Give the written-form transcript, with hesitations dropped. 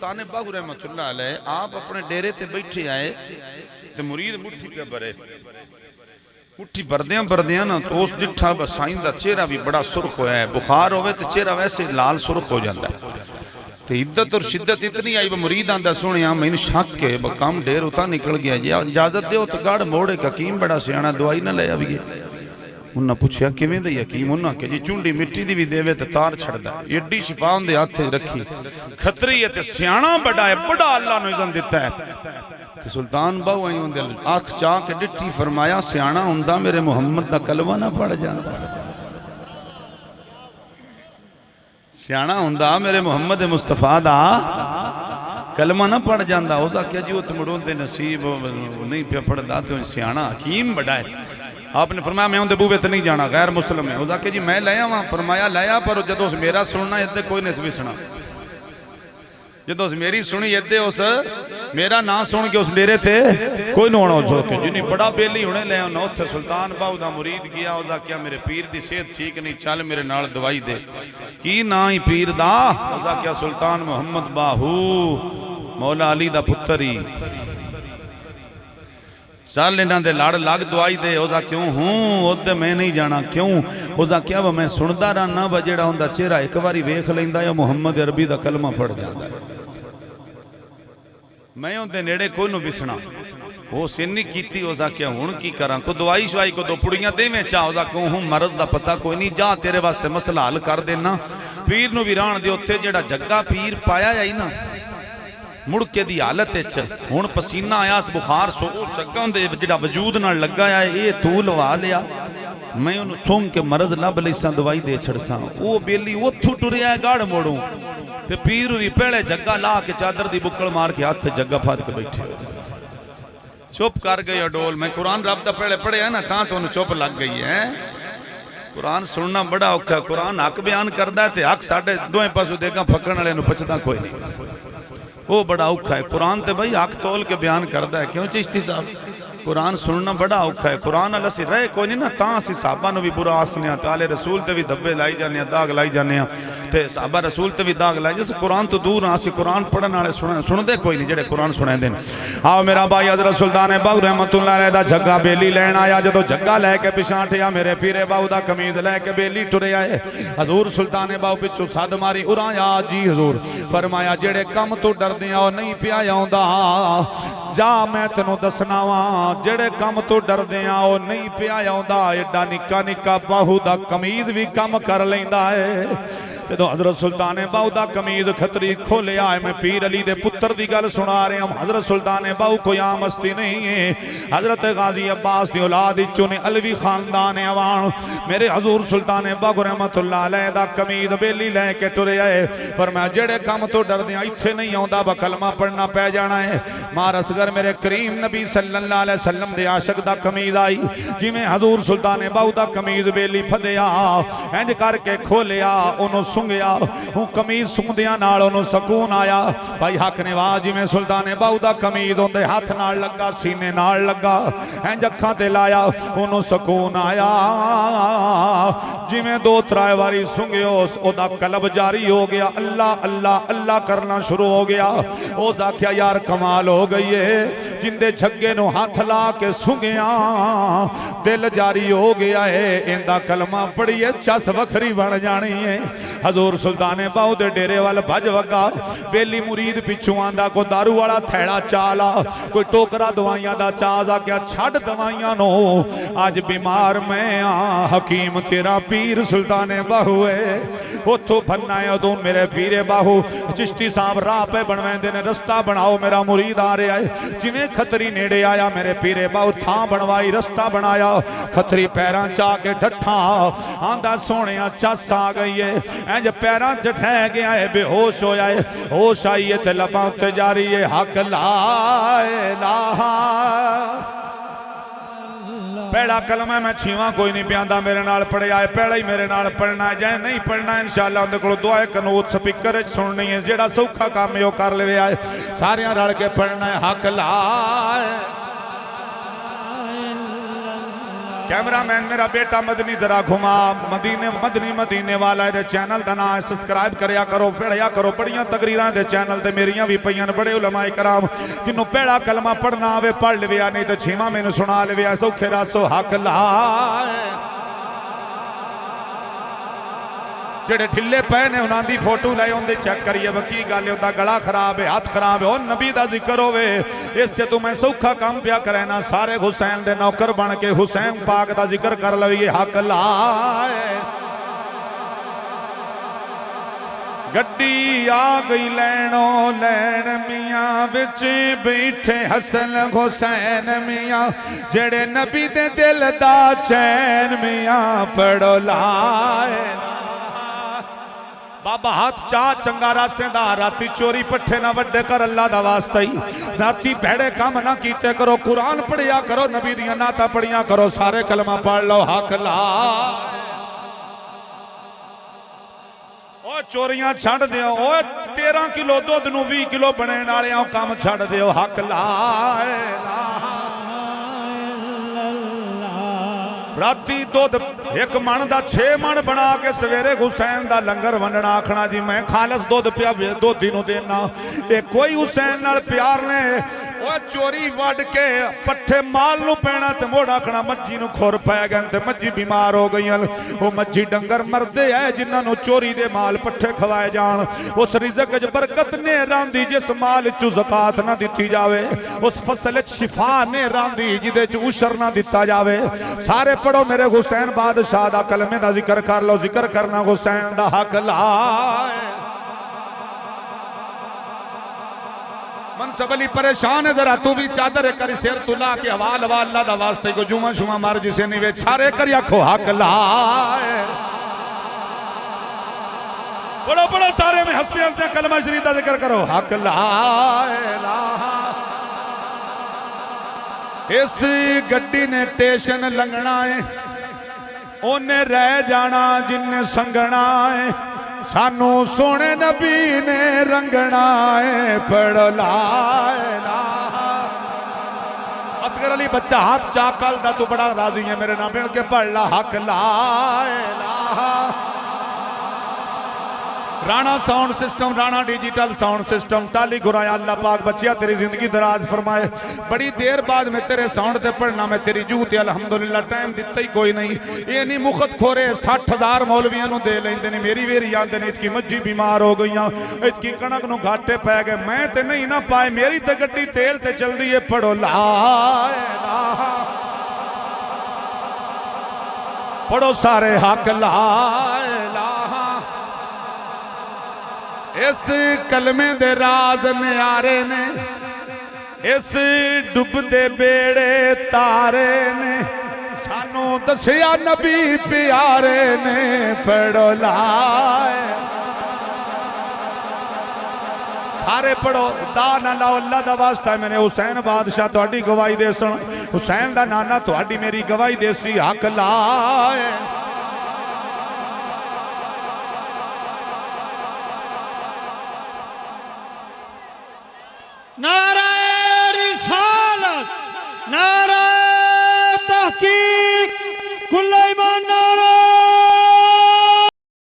सुल्तान बाहू रहमतुल्लाह अलैह आप अपने डेरे ते बैठे आए ते मुरीद मुट्ठी पे भरे मुट्ठी भरदियां ना तो उस डिठा बसाई का चेहरा भी बड़ा सुर्ख होया है। बुखार होवे तो चेहरा वैसे लाल सुर्ख हो जाता है। तो इद्दत और शिद्दत इतनी आई मुरीद आंदा सुनिया मैनू शक है काम ढेर उता निकल गया जी इजाजत दो तो गढ़ मोड़े हकीम बड़ा सियाना दवाई ना ले आवीए। उन्हें पूछया किवें दी हकीम उन्हें आख्या जी चुंडी मिट्टी दी भी देवे तो तार छड़दा एडी शिफा उनके हथ रखी खतरी है सियाना बड़ा है बड़ा अल्लाह ने इज़्ज़त दिता है। तो सुल्तान बाहू आई उनके अख चाह के डिठी फरमाया सियाना हुंदा मेरे मुहम्मद का कलमा ना पड़ जांदा सियाना हुंदा मेरे मुहम्मद मुस्तफा दा कलमा ना पड़ जांदा। उस आख्या जी वो तो मुड़ों दे नसीब नहीं पे पढ़दा तो सियाना हकीम बड़ा है। आपने फरमाया मैं उनके बूहे ते नहीं जाना गैर मुस्लिम है। उस आख्या जी मैं लाया वहां फरमाया लाया पर जदों मेरा सुनना इधर कोई नहीं विसना जो मेरी सुनी इदे उस मेरा ना सुन के उस मेरे ते कोई ना होना उसके जी नहीं बड़ा बेली हुणे ले आना उत्थे सुल्तान बाहू दा मुरीद गया उसका क्या मेरे पीर दी सेहत ठीक नहीं चल मेरे नाल दवाई दे की ना ही पीर दा उसका क्या सुल्तान मुहम्मद बाहू मौला अली दा पुत्र ही चल इन्हां दे लड़ लग दवाई दे उसका क्यों हूँ उधर मैं नहीं जाना क्यों उसका क्या वा मैं सुनता रहना वा जेड़ा उनका चेहरा एक बारी वेख लैंदा या मुहम्मद अरबी दा कलमा पढ़ जांदा मैं उनके नेड़े कोई नूं विसना वो सिन नहीं की उसका क्या हुण की करा को दवाई शवाई को दो पुड़ियां देवें चाह उसका क्यों हूँ मरज का पता कोई नहीं जा तेरे वास्ते मसला हल कर देना पीर नूं भी राण दे उत्थे जेड़ा जग्गा पीर पाया आई ना मुड़के दी हालत हुण पसीना आया बुखार सो जग्गा जो वजूद नाल लगा है ये तू लवा लिया मैं उन्हें सूंघ के मरज लभ लैसा दवाई दे छड़सा वो बेली उथू टुरिया गाड़ मोड़ू ते पीर भी पहले जग्गा ला के चादर दी बुक्कल मार के हाथ जग्गा फाद के बैठे चुप कर गए डोल मैं कुरान रब दा पहले पढ़िया ना ता तो चुप लग गई है। कुरान सुनना बड़ा औखा कुरान हक बयान करदा ते हक साडे दोवें पासों देगा फकण वाले नूं पचदा कोई नहीं वो बड़ा औखा है। कुरान तो भाई हक तोल के बयान करता है क्यों चिश्ती साहब कुरान सुनना बड़ा औखा है। कुरान अल असी रहे कोई नहीं ना तां असी साहबा भी बुरा आखने ताले रसूल ते भी धब्बे लाई जाने दाग लाई जाने ते साहबा रसूल ते भी दाग लाई जिस कुरान तो दूर हाँ असी कुरान पढ़ने वाले सुनते कोई नहीं जेडे कुरान सुनाते हैं। आओ मेरा भाई हज़रत सुल्तान बाहू रहमतुल्लाह अलैह दा जग्गा बेली लैन आया जो जग्गा लैके पिछा ठिया मेरे पीरे बाहू दा कमीज लैके बेली टुरे आए हजूर सुल्तान बाहू पिछू सद मारी उराया जी हजूर फरमाया जेडे कम तो डरदे आ नहीं पिया आउंदा जा मैं तेनों दसना वा जेड़े कम तो डरदे आ नहीं पिया आउंदा एडा निक्का निक्का बाहू दा कमीज भी कम कर लैंदा है। जो हजरत सुल्तान बाहू का कमीज खतरी खोलिया है मैं पीर अली दे पुत्र की गल सुना रहा हूँ। हजरत सुल्तान बाहू कोई आम हस्ती नहीं है हजरत गाजी अब्बास की औलाद ने अलवी खानदान अवान मेरे हजूर सुल्तान बाहू रहमतुल्लाह अलैह दा कमीज बेली लैके टुरे आए पर मैं जेड़े काम तो डरदे इत्थे नहीं आउंदा बकलमा पढ़ना पै जाना है। मार असगर मेरे करीम नबी सल्लल्लाहु अलैहि वसल्लम दे आशिक दा कमीज आई जिवें हजूर सुल्तान बाहू दा कमीज बेली फदिया इंज करके खोलिया उन्होंने सुंघिया हूँ कमीज सुंघदिया नाल उन्होंने सकून आया। भाई हक नवाज जिवें सुल्तान बाहू दा कमीज उनके हाथ नाल लगा सीने नाल लगा इंज अखां ते लाया उन्होंने सकून आया जिवें दो त्रै बारी सुंघियो ओदा कलब जारी हो गया अल्लाह अल्लाह अल्लाह करना शुरू हो गया। उस आख्या यार कमाल हो गई है जिंदे छगे नूं हाथ ला के सुंघिया दिल जारी हो गया है इंदा कलमा पढ़िए चस वखरी बन जानी है। हजूर सुल्तान बाहू दे डेरे वाल भज वगा बेली मुरीद पिछू आंदा कोई दारू वाला थैला चाला कोई टोकरा दवाइयां दा चाज आ गया छड़ दवाइयां नो अज बीमार मैं आ हकीम तेरा पीर सुल्तान बाहू है उतो फन्ना है उदों मेरे पीरे बाहू चिश्ती साहब राह पे बनवाते ने रस्ता बनाओ मेरा मुरीद आ रहा है। जिवें खतरी नेड़े आया मेरे पीरे बाहू थां बनवाई रस्ता बनाया खतरी पैरां चा के डठा आंदा सोने चस आ गई है इंज पैरां च ठह गया है बेहोश होया है होश आई है ते लबां उत्ते जारी है हक ला इलाहा पहला कलमा मैं छीवा कोई नहीं पियांदा मेरे नाल पढ़िया है पहला ही मेरे नाल पढ़ना है जाए नहीं पढ़ना इंशाअल्लाह उहदे कोलों दुआ कनूत स्पीकर सुननी है जेड़ा सौखा काम है कर ले आए सारे रल के पढ़ना है हक ला कैमरामैन मेरा बेटा मदनी जरा घुमा मदीने मदनी मदीने वाला दे चैनल का नाम सबसक्राइब करया करो पढ़िया करो बड़ियां तकरीरां दे चैनल ते मेरियां भी पईयां बड़े उलमाए कराम जिन्हों पहला कलमा पढ़ना आवे पढ़ लिया नहीं तो छेवां मैनू सुना लिया सौखे रासो हक ला जेडे ढिले पे ने उन्होंने फोटो लाई उनकी चेक करिए की गल है गला खराब है हाथ खराब है और नबी का जिक्र होवे इससे तो मैं सौखा काम पिया करे ना सारे हुसैन दे नौकर बन के हुसैन पाक का जिक्र कर लवीए हक लाए गड्डी आ गई लैनो लैन मियाँ बिच बैठे हसन हुसैन मियाँ जेड़े नबी दे दिल दा चैन मियाँ पढ़ो लाए बाबा हाथ चा चंगा रासे दा राती चोरी पट्ठे ना वड्डे कर अल्लाह दा वास्ता ही राती भैड़े काम ना कीते करो कुरान पढ़िया करो नबी दियां नाता पढ़िया करो सारे कलमा पढ़ लो हक ला ओ चोरियां छड़ दियो ओ 13 किलो दुध नू 20 किलो बने वाले काम छड़ दियो हक ला राती दुध एक मन का 6 मन बना के सवेरे हुसैन का लंगर वंडना आखना जी मैं खालस दुध पिया दोधी नू देना ये कोई हुसैन नाल प्यार ने वो चोरी वड के पट्ठे माल नू पैना ते मोड़ आखना मज्जी नू खुर पै गए ते मज्जी बीमार हो गई वो मज्जी डंगर मरदे है जिन्होंने चोरी दे माल पट्ठे खवाए जान उस रिज़क च बरकत ने रांदी जिस माल चू ज़कात ना दी जावे उस फसल शिफा ने रांदी जिदे च उशर ना दिता जावे सारे पढ़ो मेरे हुसैन बादशाह दा कलमे दा जिक्र कर लो जिक्र करना हुसैन दा हक ला मनसब अली परेशान है जरा तू भी चादर कर सिर तुला के हवाल अल्लाह दा वास्ते को जुमा शुमा मार जिसे नहीं वे सारे कर आखो हक ला बड़ो बड़ो सारे में हंसते हंसते कलमा शरीफ दा जिक्र करो हक ला इस गड्डी ने स्टेशन लंघना है उन्हें रह जाना जिन्हें संगना है सानू सोने नबी ने रंगना है पढ़ लाए असगर अली बच्चा हाथ चाकल दा तू बड़ा राजी है मेरे नाम मिल के पढ़ ला हक लाए Rana sound system Rana digital sound system टाली घुराया अल्लाह पाक बच्चिया तेरी जिंदगी दराज फरमाए बड़ी देर बाद में तेरे साउंड ते पढ़ना मैं तेरी जूत अल्हम्दुलिल्लाह टाइम दिता ही कोई नहीं ये नहीं मुखत खोरे 60,000 मौलवियों को दे लेंदे ने मेरी वेरी आंदे ने इतकी मज्जी बीमार हो गई इतकी कणक नू घाटे पै गए मैं ते नहीं ना पाए मेरी ते गड्डी तेल ते चलदी है पढ़ो ला पढ़ो सारे हक ला इस कलमे दे राज न्यारे ने इस डुबदे बेड़े तारे ने सानू दसिया नबी प्यारे ने पढ़ो लाए सारे पढ़ो दा ना लाओ अल्लाह दा वास्ता मैंने हुसैन बादशाह तुहाडी गवाही दे सुन हुसैन दा नाना तुहाडी मेरी गवाही देसी हक लाए नारा